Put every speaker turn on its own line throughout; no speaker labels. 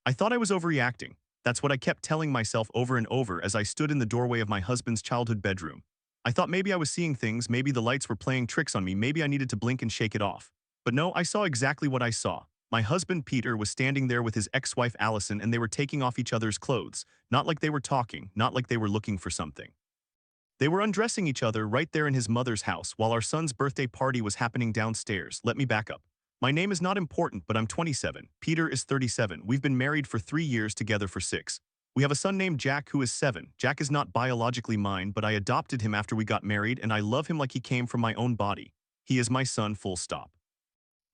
I thought I was overreacting. That's what I kept telling myself over and over as I stood in the doorway of my husband's childhood bedroom. I thought maybe I was seeing things, maybe the lights were playing tricks on me, maybe I needed to blink and shake it off. But no, I saw exactly what I saw. My husband Peter was standing there with his ex-wife Allison and they were taking off each other's clothes, not like they were talking, not like they were looking for something. They were undressing each other right there in his mother's house while our son's birthday party was happening downstairs. Let me back up. My name is not important, but I'm 27. Peter is 37. We've been married for 3 years, together for 6. We have a son named Jack who is 7. Jack is not biologically mine, but I adopted him after we got married and I love him like he came from my own body. He is my son, full stop.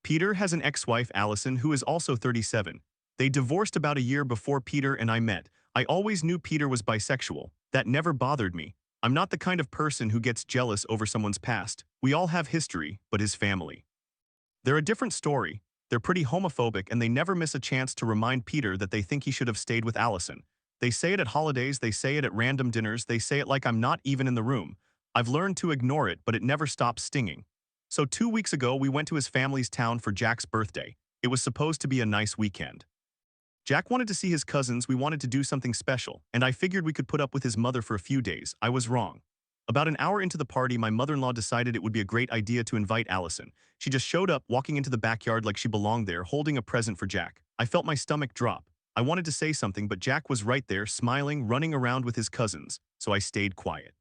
Peter has an ex-wife, Allison, who is also 37. They divorced about a year before Peter and I met. I always knew Peter was bisexual. That never bothered me. I'm not the kind of person who gets jealous over someone's past. We all have history, but his family. They're a different story. They're pretty homophobic and they never miss a chance to remind Peter that they think he should have stayed with Allison. They say it at holidays, they say it at random dinners, they say it like I'm not even in the room. I've learned to ignore it, but it never stops stinging. So 2 weeks ago, we went to his family's town for Jack's birthday. It was supposed to be a nice weekend. Jack wanted to see his cousins, we wanted to do something special, and I figured we could put up with his mother for a few days. I was wrong. About an hour into the party, my mother-in-law decided it would be a great idea to invite Allison. She just showed up, walking into the backyard like she belonged there, holding a present for Jack. I felt my stomach drop. I wanted to say something, but Jack was right there, smiling, running around with his cousins, so I stayed quiet.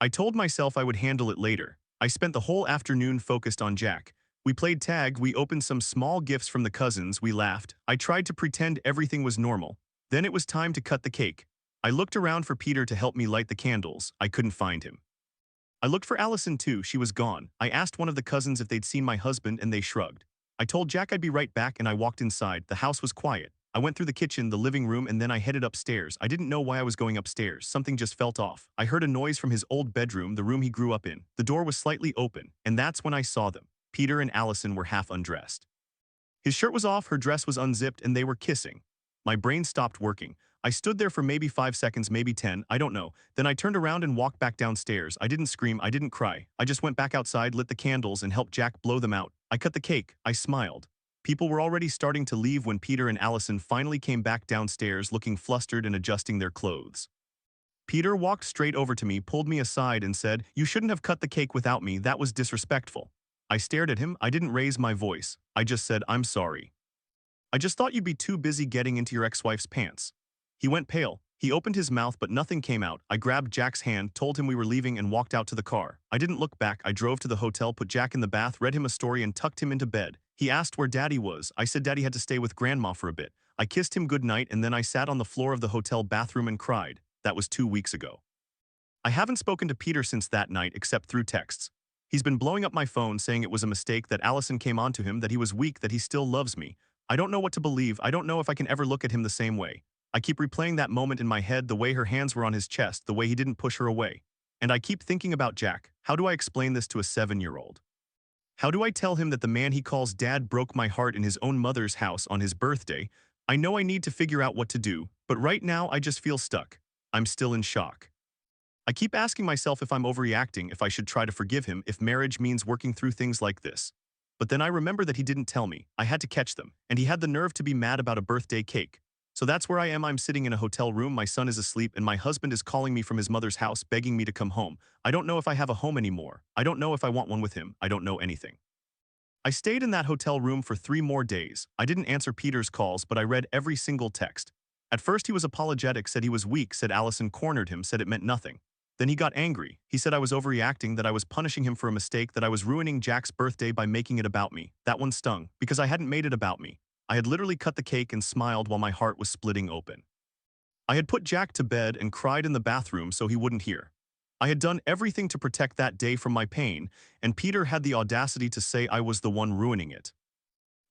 I told myself I would handle it later. I spent the whole afternoon focused on Jack. We played tag, we opened some small gifts from the cousins, we laughed. I tried to pretend everything was normal. Then it was time to cut the cake. I looked around for Peter to help me light the candles. I couldn't find him. I looked for Allison too, she was gone. I asked one of the cousins if they'd seen my husband and they shrugged. I told Jack I'd be right back and I walked inside. The house was quiet. I went through the kitchen, the living room, and then I headed upstairs. I didn't know why I was going upstairs. Something just felt off. I heard a noise from his old bedroom, the room he grew up in. The door was slightly open, and that's when I saw them. Peter and Allison were half undressed. His shirt was off, her dress was unzipped, and they were kissing. My brain stopped working. I stood there for maybe 5 seconds, maybe 10, I don't know. Then I turned around and walked back downstairs. I didn't scream, I didn't cry. I just went back outside, lit the candles, and helped Jack blow them out. I cut the cake. I smiled. People were already starting to leave when Peter and Allison finally came back downstairs, looking flustered and adjusting their clothes. Peter walked straight over to me, pulled me aside, and said, "You shouldn't have cut the cake without me, that was disrespectful." I stared at him. I didn't raise my voice. I just said, "I'm sorry. I just thought you'd be too busy getting into your ex-wife's pants." He went pale. He opened his mouth but nothing came out. I grabbed Jack's hand, told him we were leaving, and walked out to the car. I didn't look back. I drove to the hotel, put Jack in the bath, read him a story, and tucked him into bed. He asked where Daddy was. I said Daddy had to stay with Grandma for a bit. I kissed him goodnight and then I sat on the floor of the hotel bathroom and cried. That was 2 weeks ago. I haven't spoken to Peter since that night except through texts. He's been blowing up my phone saying it was a mistake, that Allison came onto him, that he was weak, that he still loves me. I don't know what to believe. I don't know if I can ever look at him the same way. I keep replaying that moment in my head, the way her hands were on his chest, the way he didn't push her away. And I keep thinking about Jack. How do I explain this to a 7-year-old? How do I tell him that the man he calls dad broke my heart in his own mother's house on his birthday? I know I need to figure out what to do, but right now I just feel stuck. I'm still in shock. I keep asking myself if I'm overreacting, if I should try to forgive him, if marriage means working through things like this. But then I remember that he didn't tell me. I had to catch them, and he had the nerve to be mad about a birthday cake. So that's where I am. I'm sitting in a hotel room, my son is asleep, and my husband is calling me from his mother's house, begging me to come home. I don't know if I have a home anymore. I don't know if I want one with him. I don't know anything. I stayed in that hotel room for 3 more days. I didn't answer Peter's calls, but I read every single text. At first he was apologetic, said he was weak, said Allison cornered him, said it meant nothing. Then he got angry. He said I was overreacting, that I was punishing him for a mistake, that I was ruining Jack's birthday by making it about me. That one stung, because I hadn't made it about me. I had literally cut the cake and smiled while my heart was splitting open. I had put Jack to bed and cried in the bathroom so he wouldn't hear. I had done everything to protect that day from my pain, and Peter had the audacity to say I was the one ruining it.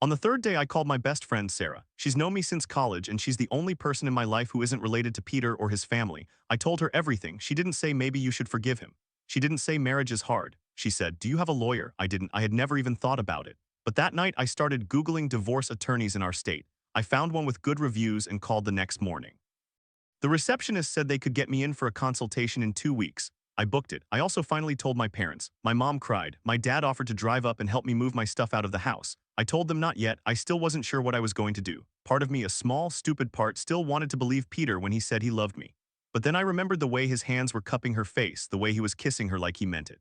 On the 3rd day, I called my best friend, Sarah. She's known me since college, and she's the only person in my life who isn't related to Peter or his family. I told her everything. She didn't say maybe you should forgive him. She didn't say marriage is hard. She said, "Do you have a lawyer?" I didn't. I had never even thought about it. But that night, I started Googling divorce attorneys in our state. I found one with good reviews and called the next morning. The receptionist said they could get me in for a consultation in 2 weeks. I booked it. I also finally told my parents. My mom cried. My dad offered to drive up and help me move my stuff out of the house. I told them not yet. I still wasn't sure what I was going to do. Part of me, a small, stupid part, still wanted to believe Peter when he said he loved me. But then I remembered the way his hands were cupping her face, the way he was kissing her like he meant it.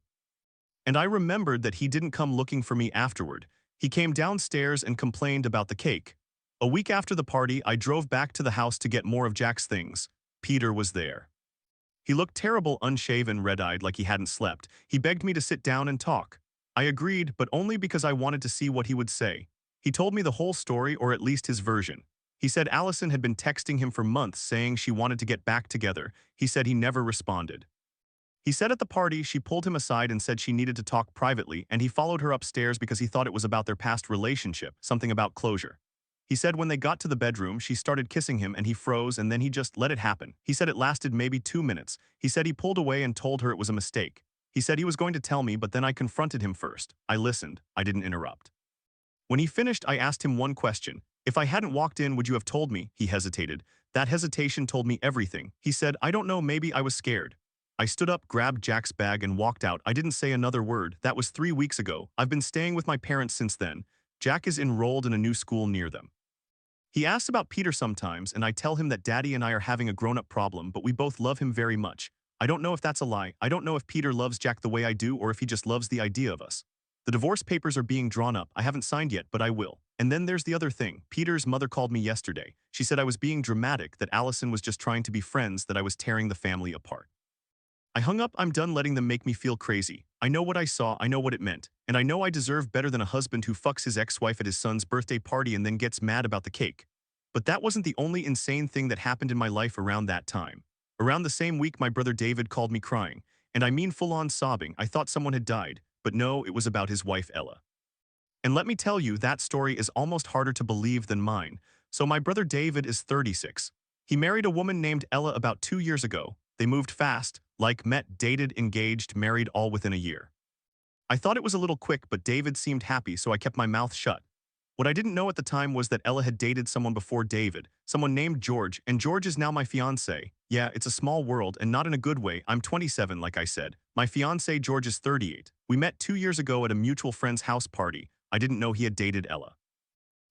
And I remembered that he didn't come looking for me afterward. He came downstairs and complained about the cake. A week after the party, I drove back to the house to get more of Jack's things. Peter was there. He looked terrible, unshaven, red-eyed, like he hadn't slept. He begged me to sit down and talk. I agreed, but only because I wanted to see what he would say. He told me the whole story, or at least his version. He said Allison had been texting him for months saying she wanted to get back together. He said he never responded. He said at the party she pulled him aside and said she needed to talk privately, and he followed her upstairs because he thought it was about their past relationship, something about closure. He said when they got to the bedroom, she started kissing him and he froze and then he just let it happen. He said it lasted maybe 2 minutes. He said he pulled away and told her it was a mistake. He said he was going to tell me, but then I confronted him first. I listened. I didn't interrupt. When he finished, I asked him one question. If I hadn't walked in, would you have told me? He hesitated. That hesitation told me everything. He said, I don't know, maybe I was scared. I stood up, grabbed Jack's bag and walked out. I didn't say another word. That was 3 weeks ago. I've been staying with my parents since then. Jack is enrolled in a new school near them. He asks about Peter sometimes, and I tell him that Daddy and I are having a grown-up problem, but we both love him very much. I don't know if that's a lie. I don't know if Peter loves Jack the way I do or if he just loves the idea of us. The divorce papers are being drawn up. I haven't signed yet, but I will. And then there's the other thing. Peter's mother called me yesterday. She said I was being dramatic, that Allison was just trying to be friends, that I was tearing the family apart. I hung up. I'm done letting them make me feel crazy. I know what I saw, I know what it meant. And I know I deserve better than a husband who fucks his ex-wife at his son's birthday party and then gets mad about the cake. But that wasn't the only insane thing that happened in my life around that time. Around the same week, my brother David called me crying. And I mean full-on sobbing. I thought someone had died. But no, it was about his wife Ella. And let me tell you, that story is almost harder to believe than mine. So my brother David is 36. He married a woman named Ella about 2 years ago. They moved fast, met, dated, engaged, married all within a year. I thought it was a little quick, but David seemed happy, so I kept my mouth shut. What I didn't know at the time was that Ella had dated someone before David, someone named George, and George is now my fiancé. Yeah, it's a small world, and not in a good way. I'm 27, like I said. My fiancé George is 38. We met 2 years ago at a mutual friend's house party. I didn't know he had dated Ella.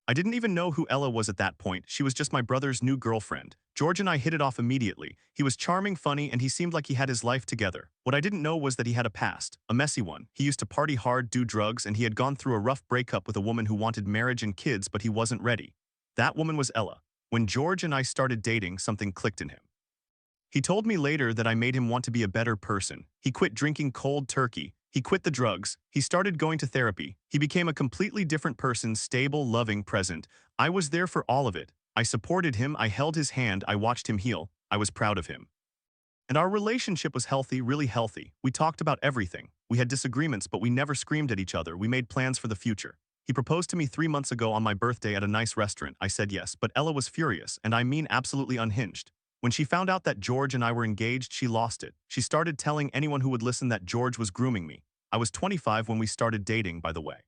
I didn't even know who Ella was at that point. She was just my brother's new girlfriend. George and I hit it off immediately. He was charming, funny, and he seemed like he had his life together. What I didn't know was that he had a past, a messy one. He used to party hard, do drugs, and he had gone through a rough breakup with a woman who wanted marriage and kids, but he wasn't ready. That woman was Ella. When George and I started dating, something clicked in him. He told me later that I made him want to be a better person. He quit drinking cold turkey. He quit the drugs. He started going to therapy. He became a completely different person, stable, loving, present. I was there for all of it. I supported him. I held his hand. I watched him heal. I was proud of him. And our relationship was healthy, really healthy. We talked about everything. We had disagreements, but we never screamed at each other. We made plans for the future. He proposed to me 3 months ago on my birthday at a nice restaurant. I said yes, but Ella was furious, and I mean absolutely unhinged. When she found out that George and I were engaged, she lost it. She started telling anyone who would listen that George was grooming me. I was 25 when we started dating, by the way.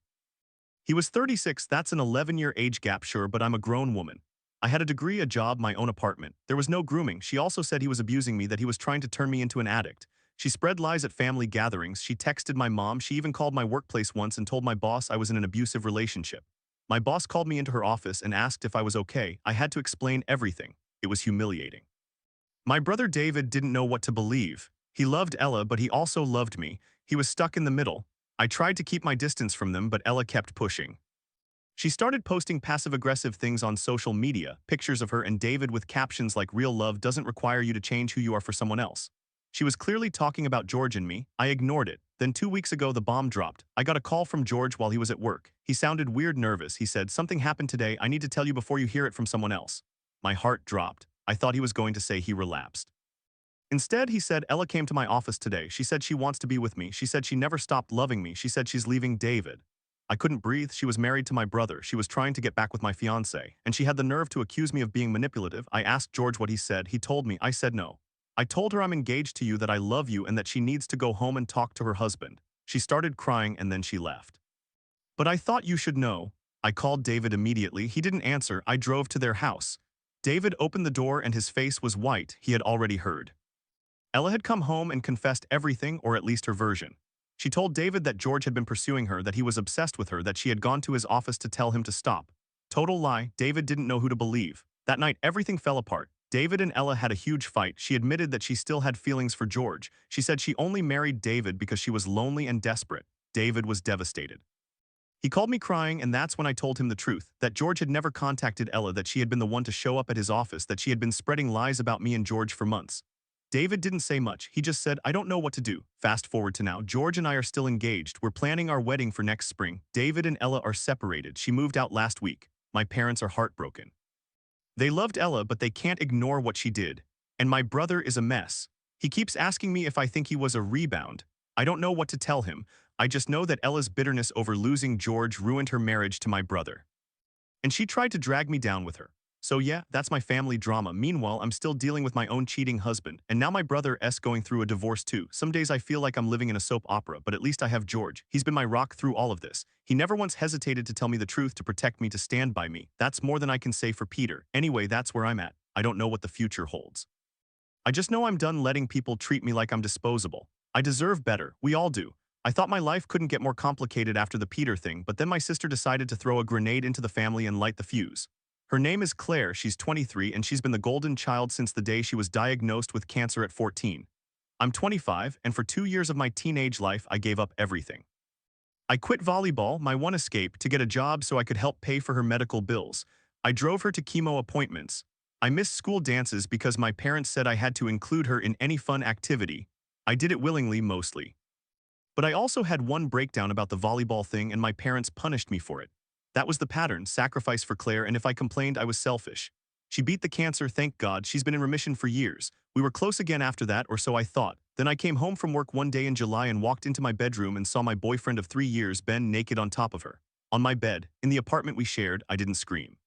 He was 36, that's an 11-year age gap, sure, but I'm a grown woman. I had a degree, a job, my own apartment. There was no grooming. She also said he was abusing me, that he was trying to turn me into an addict. She spread lies at family gatherings. She texted my mom. She even called my workplace once and told my boss I was in an abusive relationship. My boss called me into her office and asked if I was okay. I had to explain everything. It was humiliating. My brother David didn't know what to believe. He loved Ella, but he also loved me. He was stuck in the middle. I tried to keep my distance from them, but Ella kept pushing. She started posting passive-aggressive things on social media, pictures of her and David with captions like "Real love doesn't require you to change who you are for someone else." She was clearly talking about George and me. I ignored it. Then 2 weeks ago, the bomb dropped. I got a call from George while he was at work. He sounded weird nervous. He said, "Something happened today. I need to tell you before you hear it from someone else." My heart dropped. I thought he was going to say he relapsed. Instead, he said, "Ella came to my office today. She said she wants to be with me. She said she never stopped loving me. She said she's leaving David." I couldn't breathe. She was married to my brother. She was trying to get back with my fiancé, and she had the nerve to accuse me of being manipulative. I asked George what he said. He told me. I said no. I told her I'm engaged to you, that I love you, and that she needs to go home and talk to her husband. She started crying, and then she left. "But I thought you should know." I called David immediately. He didn't answer. I drove to their house. David opened the door, and his face was white. He had already heard. Ella had come home and confessed everything, or at least her version. She told David that George had been pursuing her, that he was obsessed with her, that she had gone to his office to tell him to stop. Total lie. David didn't know who to believe. That night, everything fell apart. David and Ella had a huge fight. She admitted that she still had feelings for George. She said she only married David because she was lonely and desperate. David was devastated. He called me crying, and that's when I told him the truth, that George had never contacted Ella, that she had been the one to show up at his office, that she had been spreading lies about me and George for months. David didn't say much. He just said, I don't know what to do. Fast forward to now. George and I are still engaged. We're planning our wedding for next spring. David and Ella are separated. She moved out last week. My parents are heartbroken. They loved Ella, but they can't ignore what she did. And my brother is a mess. He keeps asking me if I think he was a rebound. I don't know what to tell him. I just know that Ella's bitterness over losing George ruined her marriage to my brother. And she tried to drag me down with her. So yeah, that's my family drama. Meanwhile, I'm still dealing with my own cheating husband, and now my brother is going through a divorce too. Some days I feel like I'm living in a soap opera, but at least I have George. He's been my rock through all of this. He never once hesitated to tell me the truth, to protect me, to stand by me. That's more than I can say for Peter. Anyway, that's where I'm at. I don't know what the future holds. I just know I'm done letting people treat me like I'm disposable. I deserve better. We all do. I thought my life couldn't get more complicated after the Peter thing, but then my sister decided to throw a grenade into the family and light the fuse. Her name is Claire, she's 23, and she's been the golden child since the day she was diagnosed with cancer at 14. I'm 25, and for 2 years of my teenage life, I gave up everything. I quit volleyball, my one escape, to get a job so I could help pay for her medical bills. I drove her to chemo appointments. I missed school dances because my parents said I had to include her in any fun activity. I did it willingly, mostly. But I also had one breakdown about the volleyball thing, and my parents punished me for it. That was the pattern, sacrifice for Claire, and if I complained, I was selfish. She beat the cancer, thank God. She's been in remission for years. We were close again after that, or so I thought. Then I came home from work one day in July and walked into my bedroom and saw my boyfriend of 3 years, Ben, naked on top of her. On my bed, in the apartment we shared. I didn't scream.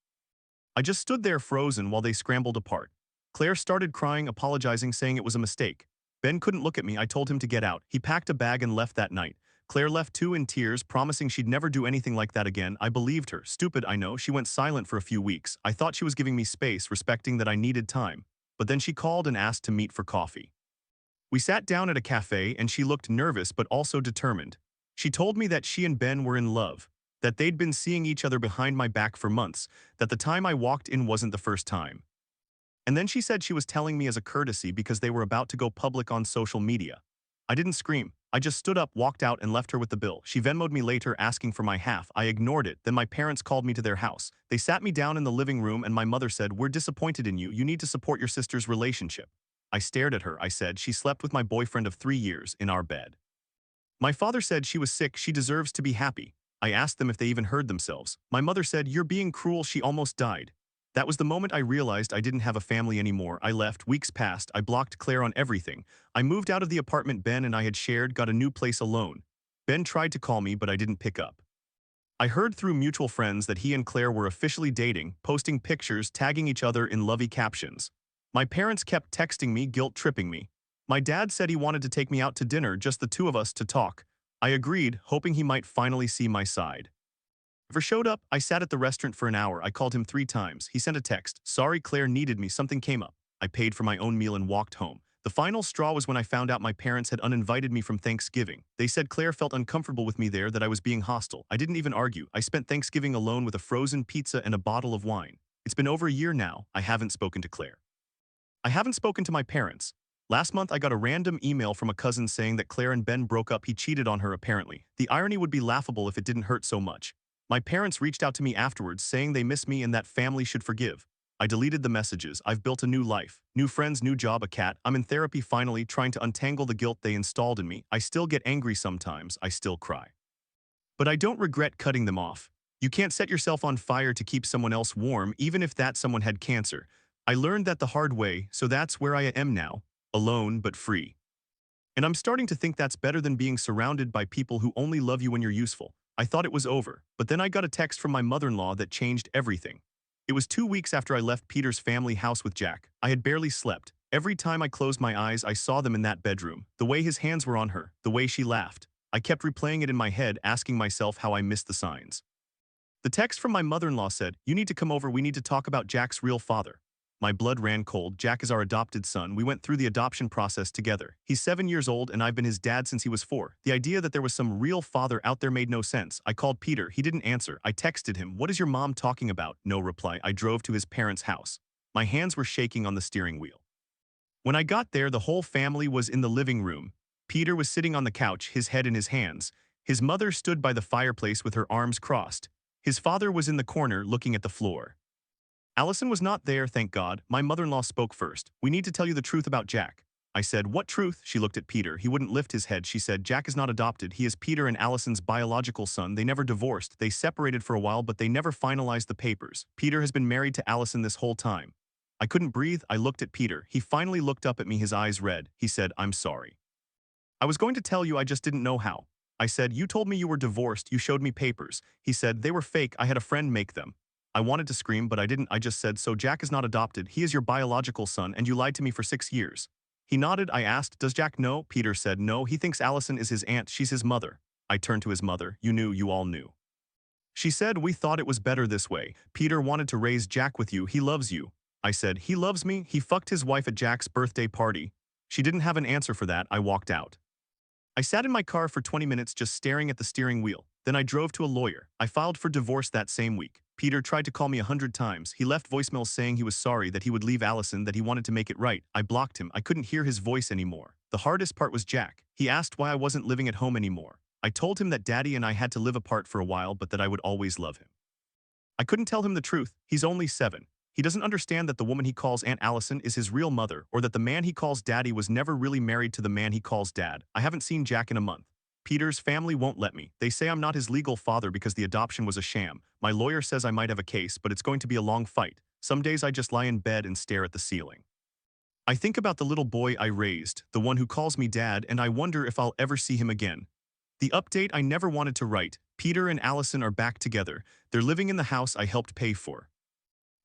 I just stood there frozen while they scrambled apart. Claire started crying, apologizing, saying it was a mistake. Ben couldn't look at me. I told him to get out. He packed a bag and left that night. Claire left too, in tears, promising she'd never do anything like that again. I believed her. Stupid, I know. She went silent for a few weeks. I thought she was giving me space, respecting that I needed time. But then she called and asked to meet for coffee. We sat down at a cafe, and she looked nervous but also determined. She told me that she and Ben were in love, that they'd been seeing each other behind my back for months, that the time I walked in wasn't the first time. And then she said she was telling me as a courtesy because they were about to go public on social media. I didn't scream. I just stood up, walked out, and left her with the bill. She Venmo'd me later asking for my half. I ignored it. Then my parents called me to their house. They sat me down in the living room, and my mother said, "We're disappointed in you. You need to support your sister's relationship." I stared at her. I said, "She slept with my boyfriend of 3 years in our bed." My father said she was sick. She deserves to be happy. I asked them if they even heard themselves. My mother said, "You're being cruel. She almost died." That was the moment I realized I didn't have a family anymore. I left. Weeks passed. I blocked Claire on everything. I moved out of the apartment Ben and I had shared, got a new place alone. Ben tried to call me, but I didn't pick up. I heard through mutual friends that he and Claire were officially dating, posting pictures, tagging each other in lovey captions. My parents kept texting me, guilt-tripping me. My dad said he wanted to take me out to dinner, just the two of us, to talk. I agreed, hoping he might finally see my side. Never showed up. I sat at the restaurant for an hour. I called him 3 times. He sent a text. "Sorry, Claire needed me. Something came up." I paid for my own meal and walked home. The final straw was when I found out my parents had uninvited me from Thanksgiving. They said Claire felt uncomfortable with me there, that I was being hostile. I didn't even argue. I spent Thanksgiving alone with a frozen pizza and a bottle of wine. It's been over a year now. I haven't spoken to Claire. I haven't spoken to my parents. Last month, I got a random email from a cousin saying that Claire and Ben broke up. He cheated on her, apparently. The irony would be laughable if it didn't hurt so much. My parents reached out to me afterwards saying they miss me and that family should forgive. I deleted the messages. I've built a new life. New friends, new job, a cat. I'm in therapy finally, trying to untangle the guilt they installed in me. I still get angry sometimes. I still cry. But I don't regret cutting them off. You can't set yourself on fire to keep someone else warm, even if that someone had cancer. I learned that the hard way, so that's where I am now. Alone but free. And I'm starting to think that's better than being surrounded by people who only love you when you're useful. I thought it was over, but then I got a text from my mother-in-law that changed everything. It was 2 weeks after I left Peter's family house with Jack. I had barely slept. Every time I closed my eyes, I saw them in that bedroom. The way his hands were on her, the way she laughed. I kept replaying it in my head, asking myself how I missed the signs. The text from my mother-in-law said, "You need to come over. We need to talk about Jack's real father." My blood ran cold. Jack is our adopted son. We went through the adoption process together. He's 7 years old and I've been his dad since he was 4. The idea that there was some real father out there made no sense. I called Peter. He didn't answer. I texted him. What is your mom talking about? No reply. I drove to his parents' house. My hands were shaking on the steering wheel. When I got there, the whole family was in the living room. Peter was sitting on the couch, his head in his hands. His mother stood by the fireplace with her arms crossed. His father was in the corner looking at the floor. Allison was not there, thank God. My mother-in-law spoke first. We need to tell you the truth about Jack. I said, what truth? She looked at Peter. He wouldn't lift his head. She said, Jack is not adopted. He is Peter and Allison's biological son. They never divorced. They separated for a while, but they never finalized the papers. Peter has been married to Allison this whole time. I couldn't breathe. I looked at Peter. He finally looked up at me, his eyes red. He said, I'm sorry. I was going to tell you, I just didn't know how. I said, you told me you were divorced. You showed me papers. He said, they were fake. I had a friend make them. I wanted to scream, but I didn't. I just said, so Jack is not adopted. He is your biological son, and you lied to me for 6 years. He nodded. I asked, does Jack know? Peter said, no, he thinks Allison is his aunt. She's his mother. I turned to his mother. You knew, you all knew. She said, we thought it was better this way. Peter wanted to raise Jack with you. He loves you. I said, he loves me? He fucked his wife at Jack's birthday party. She didn't have an answer for that. I walked out. I sat in my car for 20 minutes just staring at the steering wheel. Then I drove to a lawyer. I filed for divorce that same week. Peter tried to call me 100 times. He left voicemails saying he was sorry, that he would leave Allison, that he wanted to make it right. I blocked him. I couldn't hear his voice anymore. The hardest part was Jack. He asked why I wasn't living at home anymore. I told him that Daddy and I had to live apart for a while, but that I would always love him. I couldn't tell him the truth. He's only 7. He doesn't understand that the woman he calls Aunt Allison is his real mother, or that the man he calls Daddy was never really married to the man he calls Dad. I haven't seen Jack in a month. Peter's family won't let me. They say I'm not his legal father because the adoption was a sham. My lawyer says I might have a case, but it's going to be a long fight. Some days I just lie in bed and stare at the ceiling. I think about the little boy I raised, the one who calls me Dad, and I wonder if I'll ever see him again. The update I never wanted to write. Peter and Allison are back together. They're living in the house I helped pay for.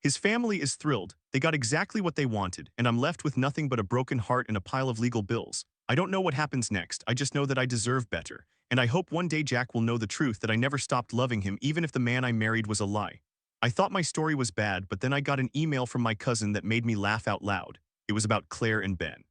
His family is thrilled. They got exactly what they wanted, and I'm left with nothing but a broken heart and a pile of legal bills. I don't know what happens next. I just know that I deserve better. And I hope one day Jack will know the truth, that I never stopped loving him even if the man I married was a lie. I thought my story was bad, but then I got an email from my cousin that made me laugh out loud. It was about Claire and Ben.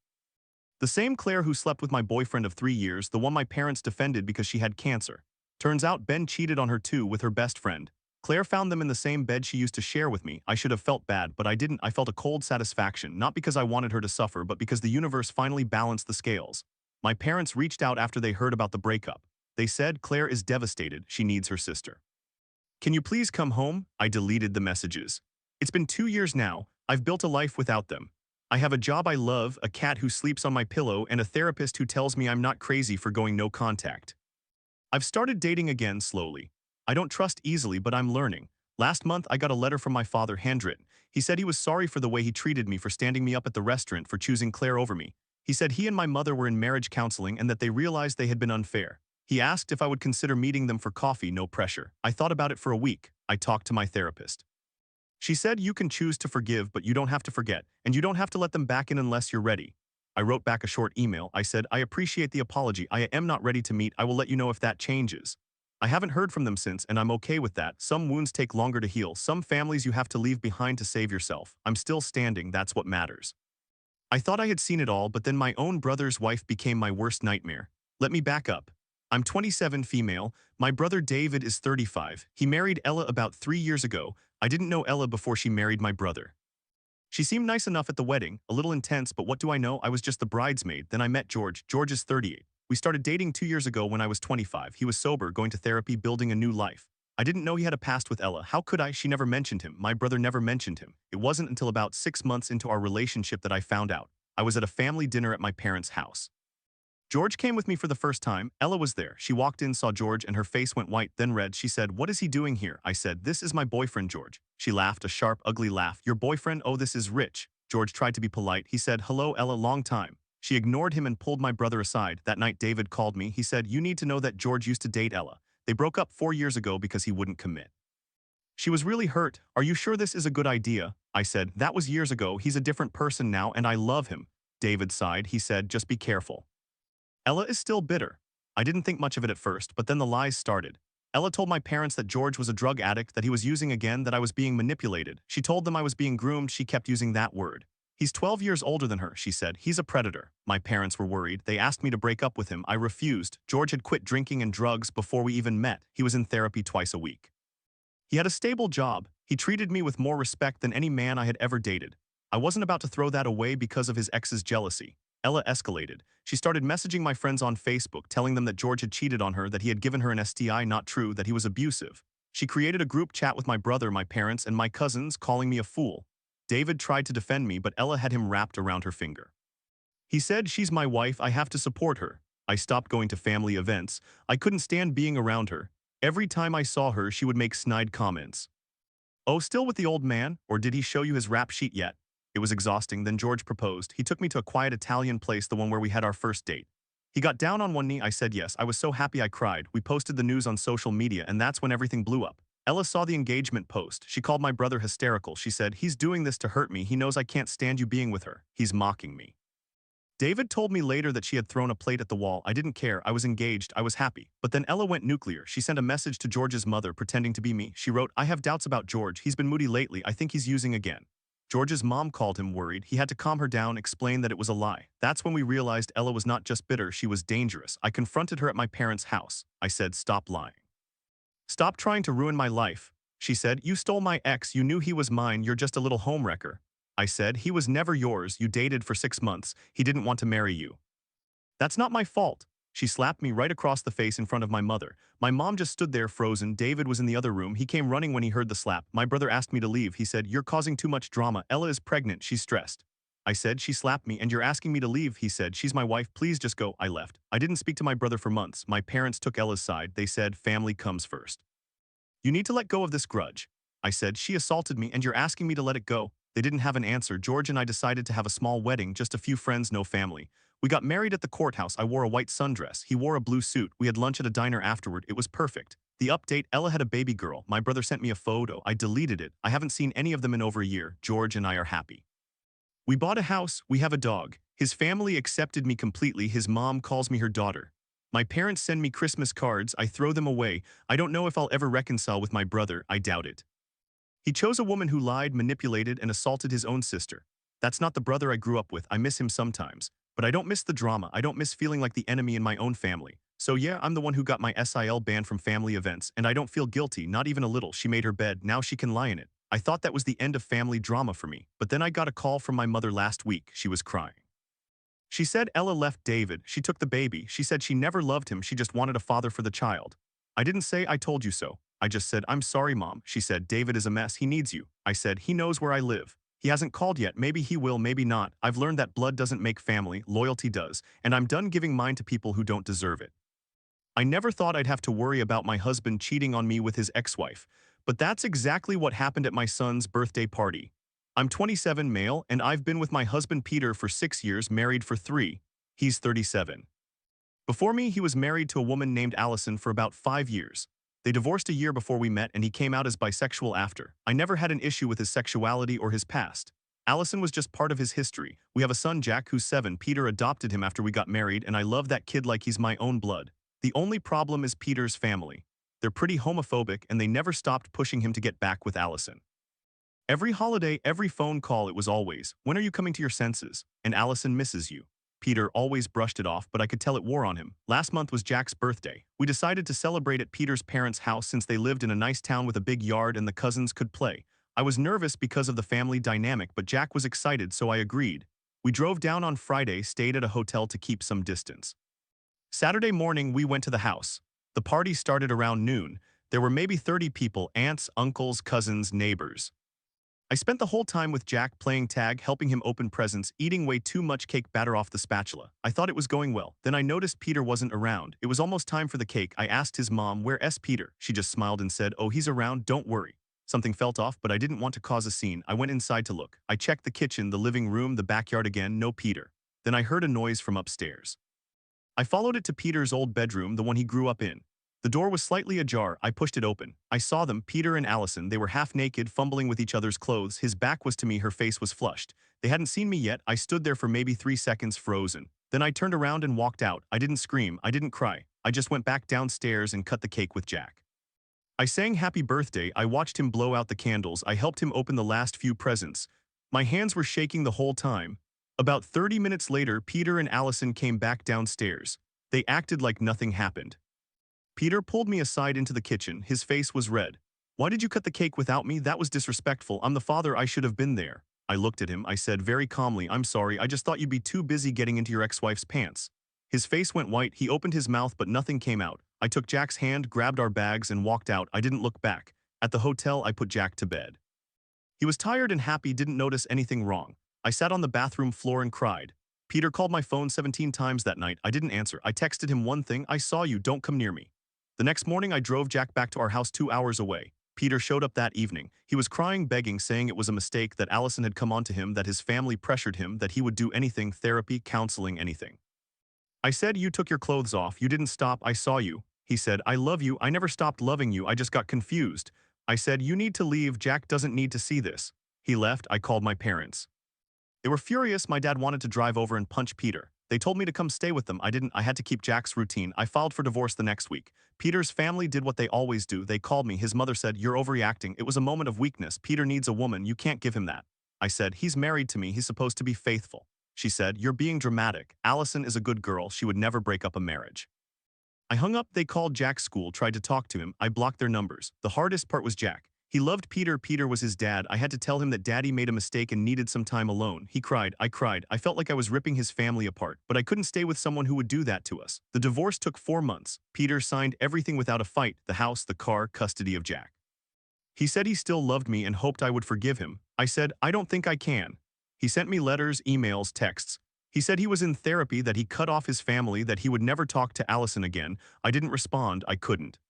The same Claire who slept with my boyfriend of 3 years, the one my parents defended because she had cancer. Turns out Ben cheated on her too with her best friend. Claire found them in the same bed she used to share with me. I should have felt bad, but I didn't. I felt a cold satisfaction, not because I wanted her to suffer, but because the universe finally balanced the scales. My parents reached out after they heard about the breakup. They said Claire is devastated. She needs her sister. Can you please come home? I deleted the messages. It's been 2 years now. I've built a life without them. I have a job I love, a cat who sleeps on my pillow, and a therapist who tells me I'm not crazy for going no contact. I've started dating again slowly. I don't trust easily, but I'm learning. Last month, I got a letter from my father, handwritten. He said he was sorry for the way he treated me, for standing me up at the restaurant, for choosing Claire over me. He said he and my mother were in marriage counseling and that they realized they had been unfair. He asked if I would consider meeting them for coffee, no pressure. I thought about it for a week. I talked to my therapist. She said you can choose to forgive, but you don't have to forget, and you don't have to let them back in unless you're ready. I wrote back a short email. I said, I appreciate the apology. I am not ready to meet. I will let you know if that changes. I haven't heard from them since, and I'm okay with that. Some wounds take longer to heal. Some families you have to leave behind to save yourself. I'm still standing. That's what matters. I thought I had seen it all, but then my own brother's wife became my worst nightmare. Let me back up. I'm 27, female. My brother David is 35. He married Ella about 3 years ago. I didn't know Ella before she married my brother. She seemed nice enough at the wedding, a little intense, but what do I know? I was just the bridesmaid. Then I met George. George is 38. We started dating 2 years ago when I was 25. He was sober, going to therapy, building a new life. I didn't know he had a past with Ella. How could I? She never mentioned him. My brother never mentioned him. It wasn't until about 6 months into our relationship that I found out. I was at a family dinner at my parents' house. George came with me for the first time. Ella was there. She walked in, saw George, and her face went white, then red. She said, "What is he doing here?" I said, "This is my boyfriend, George." She laughed, a sharp, ugly laugh. "Your boyfriend? Oh, this is rich." George tried to be polite. He said, "Hello, Ella, long time." She ignored him and pulled my brother aside. That night, David called me. He said, "You need to know that George used to date Ella. They broke up 4 years ago because he wouldn't commit." She was really hurt. "Are you sure this is a good idea?" I said, "That was years ago. He's a different person now, and I love him." David sighed. He said, "Just be careful." Ella is still bitter. I didn't think much of it at first, but then the lies started. Ella told my parents that George was a drug addict, that he was using again, that I was being manipulated. She told them I was being groomed. She kept using that word. He's 12 years older than her, she said. He's a predator. My parents were worried. They asked me to break up with him. I refused. George had quit drinking and drugs before we even met. He was in therapy twice a week. He had a stable job. He treated me with more respect than any man I had ever dated. I wasn't about to throw that away because of his ex's jealousy. Ella escalated. She started messaging my friends on Facebook, telling them that George had cheated on her, that he had given her an STI, not true, that he was abusive. She created a group chat with my brother, my parents, and my cousins, calling me a fool. David tried to defend me, but Ella had him wrapped around her finger. He said, "She's my wife, I have to support her." I stopped going to family events. I couldn't stand being around her. Every time I saw her, she would make snide comments. "Oh, still with the old man? Or did he show you his rap sheet yet?" It was exhausting. Then George proposed. He took me to a quiet Italian place, the one where we had our first date. He got down on one knee. I said yes. I was so happy I cried. We posted the news on social media, and that's when everything blew up. Ella saw the engagement post. She called my brother hysterical. She said, "He's doing this to hurt me. He knows I can't stand you being with her. He's mocking me." David told me later that she had thrown a plate at the wall. I didn't care. I was engaged. I was happy. But then Ella went nuclear. She sent a message to George's mother pretending to be me. She wrote, "I have doubts about George. He's been moody lately. I think he's using again." George's mom called him, worried. He had to calm her down, explain that it was a lie. That's when we realized Ella was not just bitter, she was dangerous. I confronted her at my parents' house. I said, "Stop lying. Stop trying to ruin my life." She said, "You stole my ex. You knew he was mine. You're just a little homewrecker." I said, "He was never yours. You dated for 6 months. He didn't want to marry you. That's not my fault." She slapped me right across the face in front of my mother. My mom just stood there frozen. David was in the other room. He came running when he heard the slap. My brother asked me to leave. He said, "You're causing too much drama. Ella is pregnant. She's stressed." I said, "She slapped me and you're asking me to leave." He said, "She's my wife. Please just go." I left. I didn't speak to my brother for months. My parents took Ella's side. They said, "Family comes first. You need to let go of this grudge." I said, "She assaulted me and you're asking me to let it go." They didn't have an answer. George and I decided to have a small wedding, just a few friends, no family. We got married at the courthouse. I wore a white sundress. He wore a blue suit. We had lunch at a diner afterward. It was perfect. The update, Ella had a baby girl. My brother sent me a photo. I deleted it. I haven't seen any of them in over a year. George and I are happy. We bought a house. We have a dog. His family accepted me completely. His mom calls me her daughter. My parents send me Christmas cards. I throw them away. I don't know if I'll ever reconcile with my brother. I doubt it. He chose a woman who lied, manipulated, and assaulted his own sister. That's not the brother I grew up with. I miss him sometimes. But I don't miss the drama. I don't miss feeling like the enemy in my own family. So yeah, I'm the one who got my SIL banned from family events, and I don't feel guilty, not even a little. She made her bed, now she can lie in it. I thought that was the end of family drama for me, but then I got a call from my mother last week. She was crying. She said Ella left David. She took the baby. She said she never loved him. She just wanted a father for the child. I didn't say I told you so. I just said, "I'm sorry, Mom." She said, "David is a mess. He needs you." I said, "He knows where I live. He hasn't called yet. Maybe he will, maybe not. I've learned that blood doesn't make family, loyalty does, and I'm done giving mine to people who don't deserve it." I never thought I'd have to worry about my husband cheating on me with his ex-wife, but that's exactly what happened at my son's birthday party. I'm 27, male, and I've been with my husband Peter for 6 years, married for 3. He's 37. Before me, he was married to a woman named Allison for about 5 years. They divorced a year before we met, and he came out as bisexual after. I never had an issue with his sexuality or his past. Allison was just part of his history. We have a son, Jack, who's 7. Peter adopted him after we got married, and I love that kid like he's my own blood. The only problem is Peter's family. They're pretty homophobic, and they never stopped pushing him to get back with Allison. Every holiday, every phone call, it was always, "When are you coming to your senses? And Allison misses you." Peter always brushed it off, but I could tell it wore on him. Last month was Jack's birthday. We decided to celebrate at Peter's parents' house since they lived in a nice town with a big yard and the cousins could play. I was nervous because of the family dynamic, but Jack was excited, so I agreed. We drove down on Friday, stayed at a hotel to keep some distance. Saturday morning, we went to the house. The party started around noon. There were maybe 30 people, aunts, uncles, cousins, neighbors. I spent the whole time with Jack playing tag, helping him open presents, eating way too much cake batter off the spatula. I thought it was going well. Then I noticed Peter wasn't around. It was almost time for the cake. I asked his mom, "Where's Peter?" She just smiled and said, "Oh, he's around, don't worry." Something felt off, but I didn't want to cause a scene. I went inside to look. I checked the kitchen, the living room, the backyard again, no Peter. Then I heard a noise from upstairs. I followed it to Peter's old bedroom, the one he grew up in. The door was slightly ajar. I pushed it open. I saw them, Peter and Allison. They were half naked, fumbling with each other's clothes. His back was to me, her face was flushed. They hadn't seen me yet. I stood there for maybe 3 seconds, frozen. Then I turned around and walked out. I didn't scream. I didn't cry. I just went back downstairs and cut the cake with Jack. I sang happy birthday, I watched him blow out the candles, I helped him open the last few presents. My hands were shaking the whole time. About 30 minutes later, Peter and Allison came back downstairs. They acted like nothing happened. Peter pulled me aside into the kitchen, his face was red. Why did you cut the cake without me? That was disrespectful, I'm the father, I should have been there. I looked at him, I said very calmly, I'm sorry, I just thought you'd be too busy getting into your ex-wife's pants. His face went white, he opened his mouth but nothing came out. I took Jack's hand, grabbed our bags and walked out, I didn't look back. At the hotel, I put Jack to bed. He was tired and happy, didn't notice anything wrong. I sat on the bathroom floor and cried. Peter called my phone 17 times that night, I didn't answer. I texted him one thing, I saw you, don't come near me. The next morning I drove Jack back to our house 2 hours away. Peter showed up that evening. He was crying, begging, saying it was a mistake, that Allison had come on to him, that his family pressured him, that he would do anything, therapy, counseling, anything. I said, you took your clothes off, you didn't stop, I saw you. He said, I love you, I never stopped loving you, I just got confused. I said, you need to leave, Jack doesn't need to see this. He left, I called my parents. They were furious, my dad wanted to drive over and punch Peter. They told me to come stay with them, I didn't, I had to keep Jack's routine. I filed for divorce the next week. Peter's family did what they always do, they called me, his mother said, you're overreacting, it was a moment of weakness, Peter needs a woman, you can't give him that. I said, he's married to me, he's supposed to be faithful. She said, you're being dramatic, Allison is a good girl, she would never break up a marriage. I hung up, they called Jack's school, tried to talk to him, I blocked their numbers. The hardest part was Jack. He loved Peter, Peter was his dad, I had to tell him that daddy made a mistake and needed some time alone. He cried, I felt like I was ripping his family apart, but I couldn't stay with someone who would do that to us. The divorce took 4 months. Peter signed everything without a fight, the house, the car, custody of Jack. He said he still loved me and hoped I would forgive him. I said, I don't think I can. He sent me letters, emails, texts. He said he was in therapy, that he cut off his family, that he would never talk to Allison again. I didn't respond, I couldn't.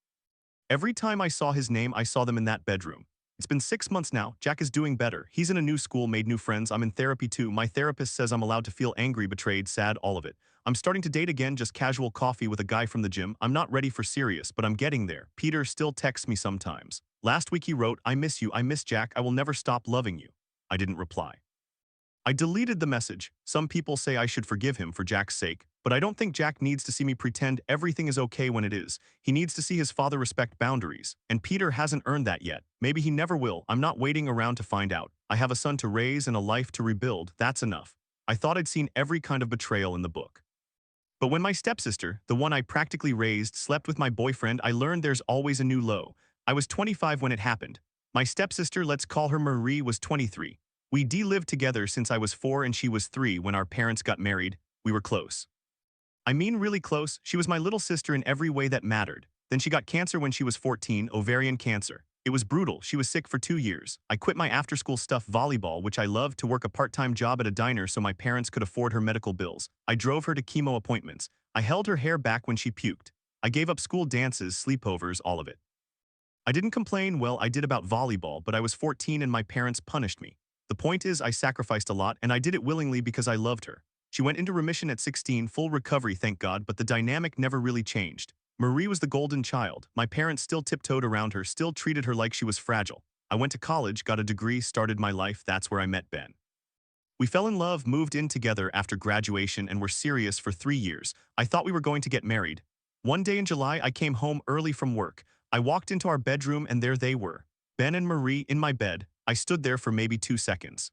Every time I saw his name, I saw them in that bedroom. It's been 6 months now, Jack is doing better. He's in a new school, made new friends, I'm in therapy too. My therapist says I'm allowed to feel angry, betrayed, sad, all of it. I'm starting to date again, just casual coffee with a guy from the gym. I'm not ready for serious, but I'm getting there. Peter still texts me sometimes. Last week he wrote, I miss you, I miss Jack, I will never stop loving you. I didn't reply. I deleted the message. Some people say I should forgive him for Jack's sake, but I don't think Jack needs to see me pretend everything is okay when it is. He needs to see his father respect boundaries, and Peter hasn't earned that yet. Maybe he never will. I'm not waiting around to find out. I have a son to raise and a life to rebuild. That's enough. I thought I'd seen every kind of betrayal in the book. But when my stepsister, the one I practically raised, slept with my boyfriend, I learned there's always a new low. I was 25 when it happened. My stepsister, let's call her Marie, was 23. We lived together since I was 4 and she was 3 when our parents got married. We were close. I mean really close, she was my little sister in every way that mattered. Then she got cancer when she was 14, ovarian cancer. It was brutal, she was sick for 2 years. I quit my after-school stuff volleyball, which I loved, to work a part-time job at a diner so my parents could afford her medical bills. I drove her to chemo appointments. I held her hair back when she puked. I gave up school dances, sleepovers, all of it. I didn't complain, well, I did about volleyball, but I was 14 and my parents punished me. The point is, I sacrificed a lot, and I did it willingly because I loved her. She went into remission at 16, full recovery, thank God, but the dynamic never really changed. Marie was the golden child. My parents still tiptoed around her, still treated her like she was fragile. I went to college, got a degree, started my life. That's where I met Ben. We fell in love, moved in together after graduation, and were serious for 3 years. I thought we were going to get married. One day in July, I came home early from work. I walked into our bedroom and there they were. Ben and Marie in my bed. I stood there for maybe 2 seconds.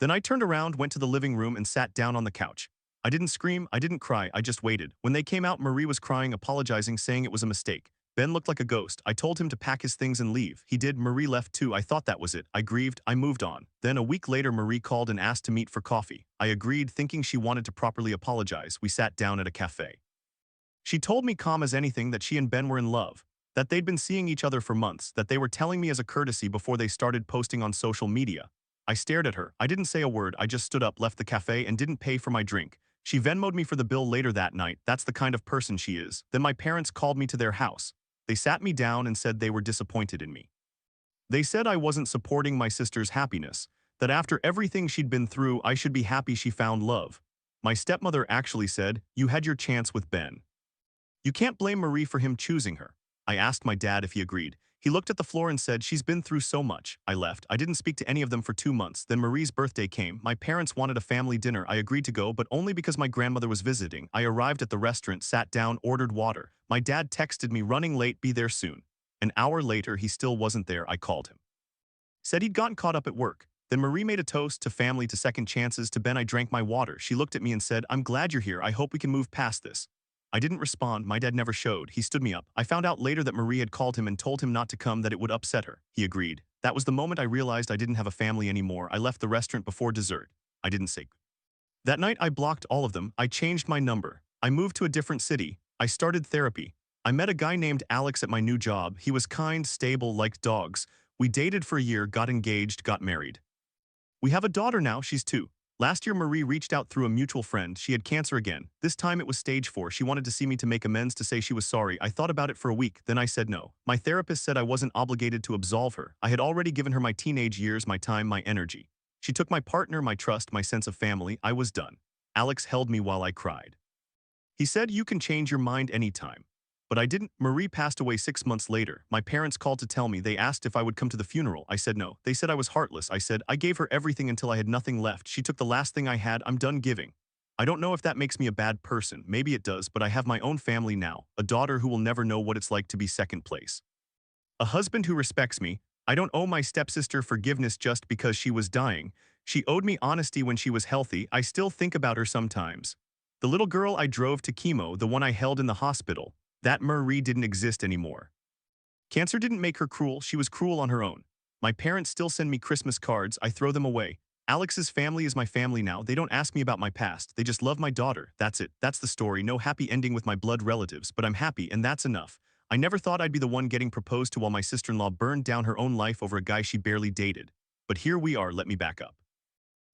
Then I turned around, went to the living room and sat down on the couch. I didn't scream, I didn't cry, I just waited. When they came out, Marie was crying, apologizing, saying it was a mistake. Ben looked like a ghost. I told him to pack his things and leave. He did. Marie left too. I thought that was it. I grieved. I moved on. Then a week later, Marie called and asked to meet for coffee. I agreed, thinking she wanted to properly apologize. We sat down at a cafe. She told me calm as anything that she and Ben were in love, that they'd been seeing each other for months, that they were telling me as a courtesy before they started posting on social media. I stared at her. I didn't say a word. I just stood up, left the cafe, and didn't pay for my drink. She Venmoed me for the bill later that night. That's the kind of person she is. Then my parents called me to their house. They sat me down and said they were disappointed in me. They said I wasn't supporting my sister's happiness, that after everything she'd been through, I should be happy she found love. My stepmother actually said, "You had your chance with Ben. You can't blame Marie for him choosing her." I asked my dad if he agreed. He looked at the floor and said, "She's been through so much." I left. I didn't speak to any of them for 2 months. Then Marie's birthday came. My parents wanted a family dinner. I agreed to go, but only because my grandmother was visiting. I arrived at the restaurant, sat down, ordered water. My dad texted me, "Running late, be there soon." An hour later, he still wasn't there. I called him. Said he'd gotten caught up at work. Then Marie made a toast to family, to second chances, to Ben. I drank my water. She looked at me and said, "I'm glad you're here. I hope we can move past this." I didn't respond. My dad never showed. He stood me up. I found out later that Marie had called him and told him not to come, that it would upset her. He agreed. That was the moment I realized I didn't have a family anymore. I left the restaurant before dessert. I didn't say. That night, I blocked all of them. I changed my number. I moved to a different city. I started therapy. I met a guy named Alex at my new job. He was kind, stable, liked dogs. We dated for a year, got engaged, got married. We have a daughter now. She's 2. Last year, Marie reached out through a mutual friend. She had cancer again. This time it was stage 4. She wanted to see me to make amends, to say she was sorry. I thought about it for a week. Then I said no. My therapist said I wasn't obligated to absolve her. I had already given her my teenage years, my time, my energy. She took my partner, my trust, my sense of family. I was done. Alex held me while I cried. He said, "You can change your mind anytime." But I didn't. Marie passed away 6 months later. My parents called to tell me. They asked if I would come to the funeral. I said no. They said I was heartless. I said, "I gave her everything until I had nothing left. She took the last thing I had. I'm done giving." I don't know if that makes me a bad person. Maybe it does, but I have my own family now. A daughter who will never know what it's like to be second place. A husband who respects me. I don't owe my stepsister forgiveness just because she was dying. She owed me honesty when she was healthy. I still think about her sometimes. The little girl I drove to chemo, the one I held in the hospital, that Marie didn't exist anymore. Cancer didn't make her cruel. She was cruel on her own. My parents still send me Christmas cards. I throw them away. Alex's family is my family now. They don't ask me about my past. They just love my daughter. That's it. That's the story. No happy ending with my blood relatives, but I'm happy, and that's enough. I never thought I'd be the one getting proposed to while my sister-in-law burned down her own life over a guy she barely dated. But here we are. Let me back up.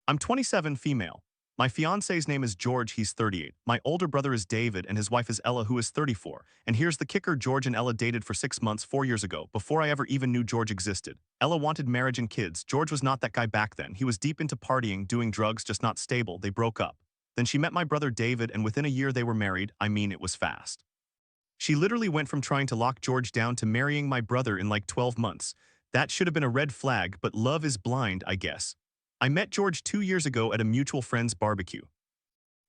I'm 27, female. My fiance's name is George. He's 38. My older brother is David, and his wife is Ella, who is 34. And here's the kicker: George and Ella dated for 6 months 4 years ago, before I ever even knew George existed. Ella wanted marriage and kids. George was not that guy back then. He was deep into partying, doing drugs, just not stable. They broke up. Then she met my brother David, and within a year they were married. I mean, it was fast. She literally went from trying to lock George down to marrying my brother in like 12 months. That should have been a red flag, but love is blind, I guess. I met George 2 years ago at a mutual friend's barbecue.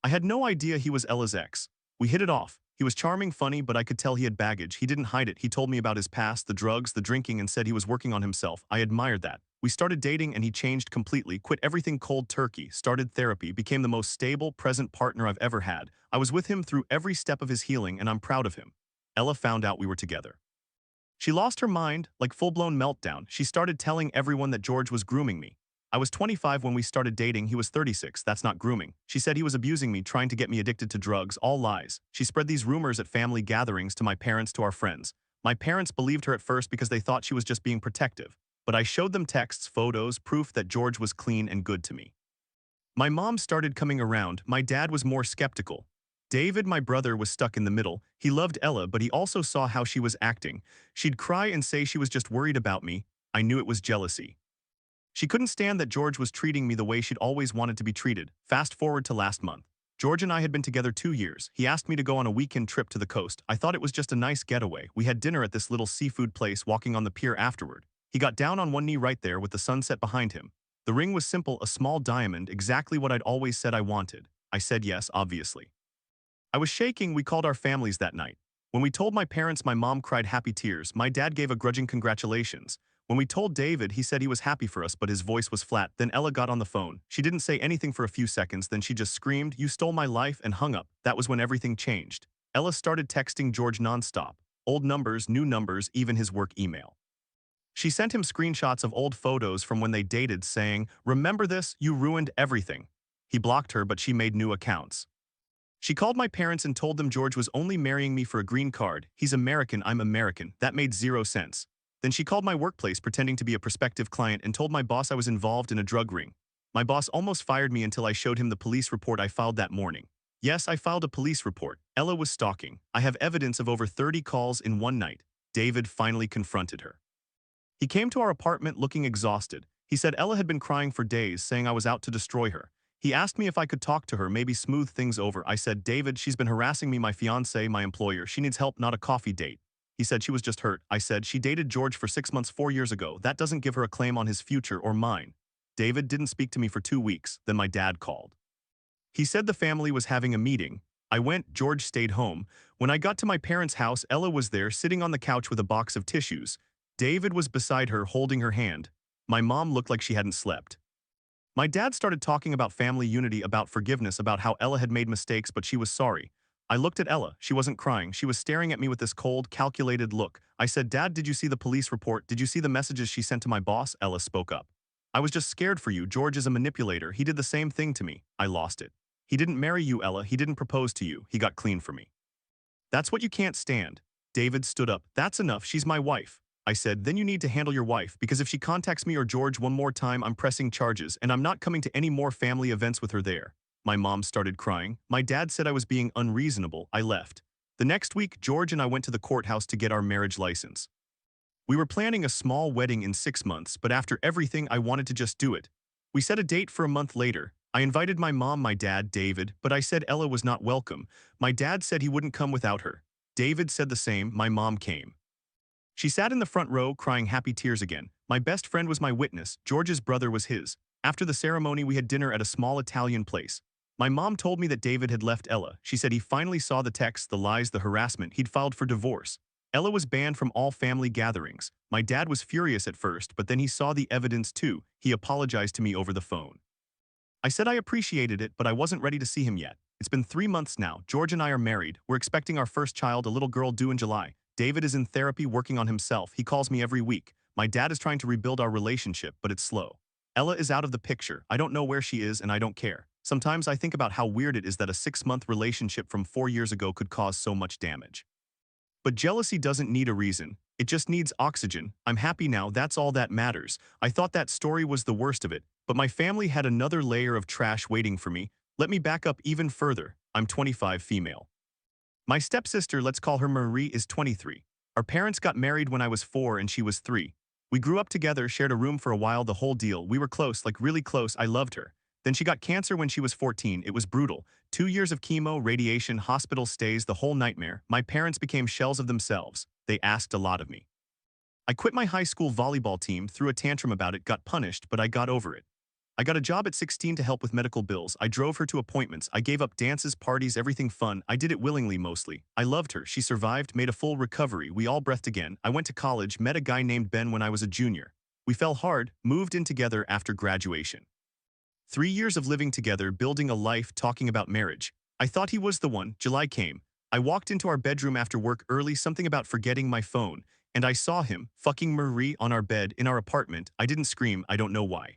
I had no idea he was Ella's ex. We hit it off. He was charming, funny, but I could tell he had baggage. He didn't hide it. He told me about his past, the drugs, the drinking, and said he was working on himself. I admired that. We started dating and he changed completely, quit everything cold turkey, started therapy, became the most stable, present partner I've ever had. I was with him through every step of his healing, and I'm proud of him. Ella found out we were together. She lost her mind, like full-blown meltdown. She started telling everyone that George was grooming me. I was 25 when we started dating. He was 36. That's not grooming. She said he was abusing me, trying to get me addicted to drugs. All lies. She spread these rumors at family gatherings, to my parents, to our friends. My parents believed her at first because they thought she was just being protective. But I showed them texts, photos, proof that George was clean and good to me. My mom started coming around. My dad was more skeptical. David, my brother, was stuck in the middle. He loved Ella, but he also saw how she was acting. She'd cry and say she was just worried about me. I knew it was jealousy. She couldn't stand that George was treating me the way she'd always wanted to be treated. Fast forward to last month. George and I had been together 2 years. He asked me to go on a weekend trip to the coast. I thought it was just a nice getaway. We had dinner at this little seafood place, walking on the pier afterward. He got down on one knee right there with the sunset behind him. The ring was simple, a small diamond, exactly what I'd always said I wanted. I said yes, obviously. I was shaking. We called our families that night. When we told my parents, my mom cried happy tears. My dad gave a grudging congratulations. When we told David, he said he was happy for us, but his voice was flat. Then Ella got on the phone. She didn't say anything for a few seconds, then she just screamed, "You stole my life," and hung up. That was when everything changed. Ella started texting George nonstop. Old numbers, new numbers, even his work email. She sent him screenshots of old photos from when they dated, saying, "Remember this? You ruined everything." He blocked her, but she made new accounts. She called my parents and told them George was only marrying me for a green card. He's American, I'm American. That made zero sense. Then she called my workplace pretending to be a prospective client and told my boss I was involved in a drug ring. My boss almost fired me until I showed him the police report I filed that morning. Yes, I filed a police report. Ella was stalking. I have evidence of over 30 calls in one night. David finally confronted her. He came to our apartment looking exhausted. He said Ella had been crying for days, saying I was out to destroy her. He asked me if I could talk to her, maybe smooth things over. I said, "David, she's been harassing me, my fiancé, my employer. She needs help, not a coffee date." He said she was just hurt. I said she dated George for 6 months 4 years ago. That doesn't give her a claim on his future or mine. David didn't speak to me for 2 weeks. Then my dad called. He said the family was having a meeting. I went, George stayed home. When I got to my parents' house, Ella was there, sitting on the couch with a box of tissues. David was beside her, holding her hand. My mom looked like she hadn't slept. My dad started talking about family unity, about forgiveness, about how Ella had made mistakes but she was sorry. I looked at Ella. She wasn't crying. She was staring at me with this cold, calculated look. I said, Dad, did you see the police report? Did you see the messages she sent to my boss? Ella spoke up. I was just scared for you. George is a manipulator. He did the same thing to me. I lost it. He didn't marry you, Ella. He didn't propose to you. He got clean for me. That's what you can't stand. David stood up. That's enough. She's my wife. I said, then you need to handle your wife, because if she contacts me or George one more time, I'm pressing charges, and I'm not coming to any more family events with her there. My mom started crying. My dad said I was being unreasonable. I left. The next week, George and I went to the courthouse to get our marriage license. We were planning a small wedding in 6 months, but after everything, I wanted to just do it. We set a date for a month later. I invited my mom, my dad, David, but I said Ella was not welcome. My dad said he wouldn't come without her. David said the same. My mom came. She sat in the front row, crying happy tears again. My best friend was my witness. George's brother was his. After the ceremony, we had dinner at a small Italian place. My mom told me that David had left Ella. She said he finally saw the texts, the lies, the harassment. He'd filed for divorce. Ella was banned from all family gatherings. My dad was furious at first, but then he saw the evidence too. He apologized to me over the phone. I said I appreciated it, but I wasn't ready to see him yet. It's been 3 months now. George and I are married. We're expecting our first child, a little girl due in July. David is in therapy working on himself. He calls me every week. My dad is trying to rebuild our relationship, but it's slow. Ella is out of the picture. I don't know where she is and I don't care. Sometimes I think about how weird it is that a 6-month relationship from 4 years ago could cause so much damage. But jealousy doesn't need a reason. It just needs oxygen. I'm happy now, that's all that matters. I thought that story was the worst of it, but my family had another layer of trash waiting for me. Let me back up even further. I'm 25, female. My stepsister, let's call her Marie, is 23. Our parents got married when I was 4 and she was 3. We grew up together, shared a room for a while, the whole deal. We were close, like really close. I loved her. Then she got cancer when she was 14. It was brutal. 2 years of chemo, radiation, hospital stays, the whole nightmare. My parents became shells of themselves. They asked a lot of me. I quit my high school volleyball team, threw a tantrum about it, got punished, but I got over it. I got a job at 16 to help with medical bills. I drove her to appointments. I gave up dances, parties, everything fun. I did it willingly mostly. I loved her. She survived, made a full recovery. We all breathed again. I went to college, met a guy named Ben when I was a junior. We fell hard, moved in together after graduation. 3 years of living together, building a life, talking about marriage. I thought he was the one. July came. I walked into our bedroom after work early, something about forgetting my phone, and I saw him, fucking Marie, on our bed in our apartment. I didn't scream. I don't know why.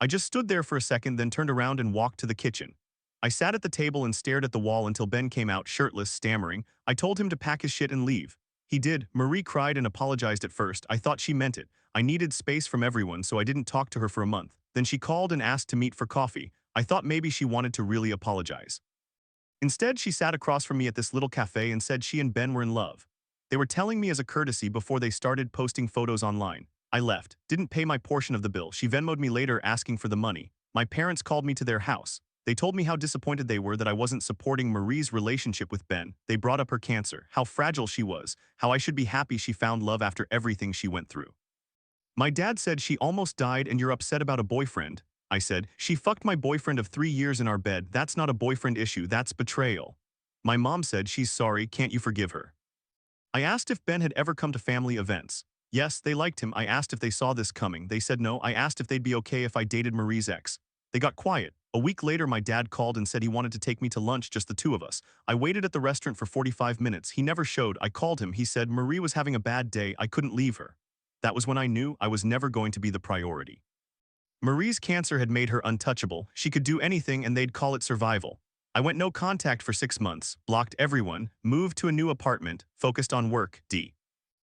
I just stood there for a second, then turned around and walked to the kitchen. I sat at the table and stared at the wall until Ben came out, shirtless, stammering. I told him to pack his shit and leave. He did. Marie cried and apologized at first. I thought she meant it. I needed space from everyone, so I didn't talk to her for a month. Then she called and asked to meet for coffee. I thought maybe she wanted to really apologize. Instead, she sat across from me at this little cafe and said she and Ben were in love. They were telling me as a courtesy before they started posting photos online. I left, didn't pay my portion of the bill. She Venmo'd me later asking for the money. My parents called me to their house. They told me how disappointed they were that I wasn't supporting Marie's relationship with Ben. They brought up her cancer, how fragile she was, how I should be happy she found love after everything she went through. My dad said she almost died and you're upset about a boyfriend. I said, she fucked my boyfriend of 3 years in our bed. That's not a boyfriend issue, that's betrayal. My mom said she's sorry, can't you forgive her? I asked if Ben had ever come to family events. Yes, they liked him. I asked if they saw this coming. They said no. I asked if they'd be okay if I dated Marie's ex. They got quiet. A week later, my dad called and said he wanted to take me to lunch, just the two of us. I waited at the restaurant for 45 minutes. He never showed. I called him. He said Marie was having a bad day. I couldn't leave her. That was when I knew I was never going to be the priority. Marie's cancer had made her untouchable. She could do anything and they'd call it survival. I went no contact for 6 months, blocked everyone, moved to a new apartment, focused on work,